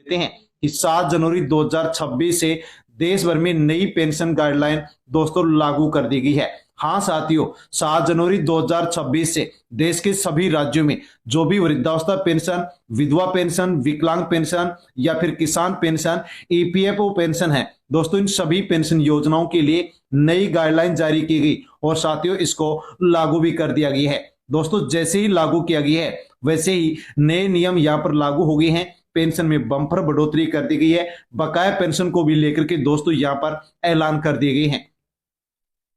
लेते हैं कि 7 जनवरी 2026 से देश भर में नई पेंशन गाइडलाइन दोस्तों लागू कर दी गई है। हाँ साथियों, 7 जनवरी 2026 से देश के सभी राज्यों में जो भी वृद्धावस्था पेंशन, विधवा पेंशन, विकलांग पेंशन या फिर किसान पेंशन, ईपीएफओ पेंशन है दोस्तों, इन सभी पेंशन योजनाओं के लिए नई गाइडलाइन जारी की गई और साथियों इसको लागू भी कर दिया गया है। दोस्तों जैसे ही लागू किया गया है वैसे ही नए नियम यहाँ पर लागू हो गए हैं। पेंशन में बम्पर बढ़ोतरी कर दी गई है। बकाया पेंशन को भी लेकर के दोस्तों यहाँ पर ऐलान कर दिए गए हैं।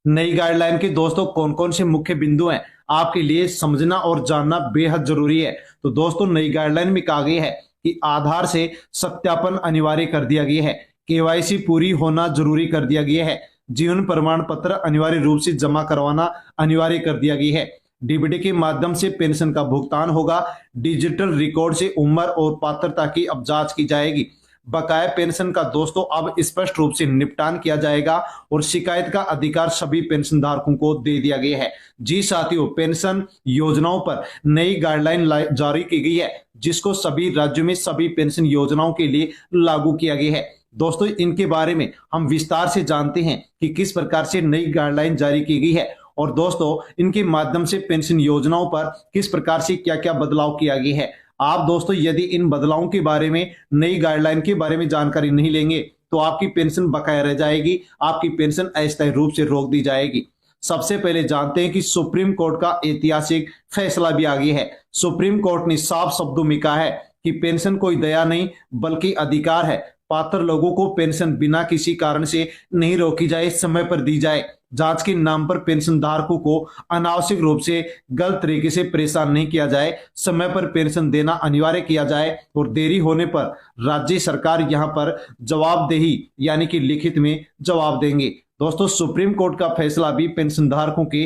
नई गाइडलाइन के दोस्तों कौन कौन से मुख्य बिंदु हैं आपके लिए समझना और जानना बेहद जरूरी है। तो दोस्तों नई गाइडलाइन में कहा गया है कि आधार से सत्यापन अनिवार्य कर दिया गया है, केवाईसी पूरी होना जरूरी कर दिया गया है, जीवन प्रमाण पत्र अनिवार्य रूप से जमा करवाना अनिवार्य कर दिया गया है, डीबीटी के माध्यम से पेंशन का भुगतान होगा, डिजिटल रिकॉर्ड से उम्र और पात्रता की अब जांच की जाएगी, बकाया पेंशन का दोस्तों अब स्पष्ट रूप से निपटान किया जाएगा और शिकायत का अधिकार सभी पेंशन धारकों को दे दिया गया है। जी साथियों, पेंशन योजनाओं पर नई गाइडलाइन जारी की गई है जिसको सभी राज्यों में सभी पेंशन योजनाओं के लिए लागू किया गया है। दोस्तों इनके बारे में हम विस्तार से जानते हैं कि किस प्रकार से नई गाइडलाइन जारी की गई है और दोस्तों इनके माध्यम से पेंशन योजनाओं पर किस प्रकार से क्या क्या बदलाव किया गया है। आप दोस्तों यदि इन बदलावों के बारे में, नई गाइडलाइन के बारे में जानकारी नहीं लेंगे तो आपकी पेंशन बकाया रह जाएगी, आपकी पेंशन अस्थायी रूप से रोक दी जाएगी। सबसे पहले जानते हैं कि सुप्रीम कोर्ट का ऐतिहासिक फैसला भी आ गया है। सुप्रीम कोर्ट ने साफ शब्दों में कहा है कि पेंशन कोई दया नहीं बल्कि अधिकार है। पात्र लोगों को पेंशन बिना किसी कारण से नहीं रोकी जाए, समय पर दी जाए। जांच के नाम पर पेंशन धारकों को अनावश्यक रूप से गलत तरीके से परेशान नहीं किया जाए, समय पर पेंशन देना अनिवार्य किया जाए और देरी होने पर राज्य सरकार यहां पर जवाबदेही यानी कि लिखित में जवाब देंगे। दोस्तों सुप्रीम कोर्ट का फैसला भी पेंशन धारकों के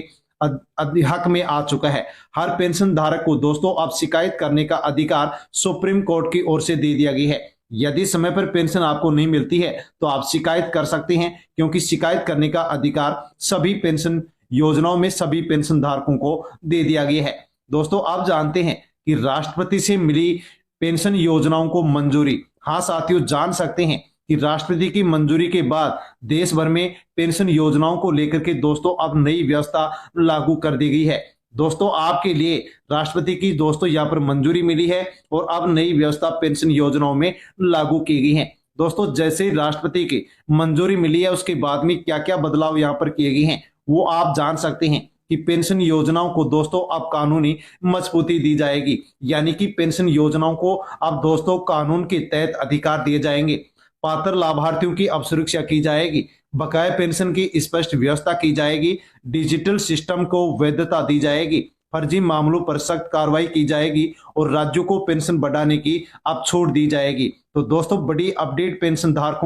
हक में आ चुका है। हर पेंशन धारक को दोस्तों अब शिकायत करने का अधिकार सुप्रीम कोर्ट की ओर से दे दिया गया है। यदि समय पर पेंशन आपको नहीं मिलती है तो आप शिकायत कर सकते हैं, क्योंकि शिकायत करने का अधिकार सभी पेंशन योजनाओं में सभी पेंशन धारकों को दे दिया गया है। दोस्तों आप जानते हैं कि राष्ट्रपति से मिली पेंशन योजनाओं को मंजूरी। हाँ साथियों, जान सकते हैं कि राष्ट्रपति की मंजूरी के बाद देश भर में पेंशन योजनाओं को लेकर के दोस्तों अब नई व्यवस्था लागू कर दी गई है। दोस्तों आपके लिए राष्ट्रपति की दोस्तों यहाँ पर मंजूरी मिली है और अब नई व्यवस्था पेंशन योजनाओं में लागू की गई है। दोस्तों जैसे राष्ट्रपति की मंजूरी मिली है उसके बाद में क्या क्या बदलाव यहाँ पर किए गए हैं वो आप जान सकते हैं कि पेंशन योजनाओं को दोस्तों अब कानूनी मजबूती दी जाएगी, यानी कि पेंशन योजनाओं को अब दोस्तों कानून के तहत अधिकार दिए जाएंगे। पात्र लाभार्थियों की अब सुरक्षा की जाएगी, बकाया पेंशन की स्पष्ट व्यवस्था की जाएगी, डिजिटल सिस्टम को वैधता दी जाएगी, फर्जी मामलों पर सख्त कार्रवाई की जाएगी और राज्यों को पेंशन बढ़ाने की अब छूट दी जाएगी। तो दोस्तों बड़ी अपडेट पेंशन धारकों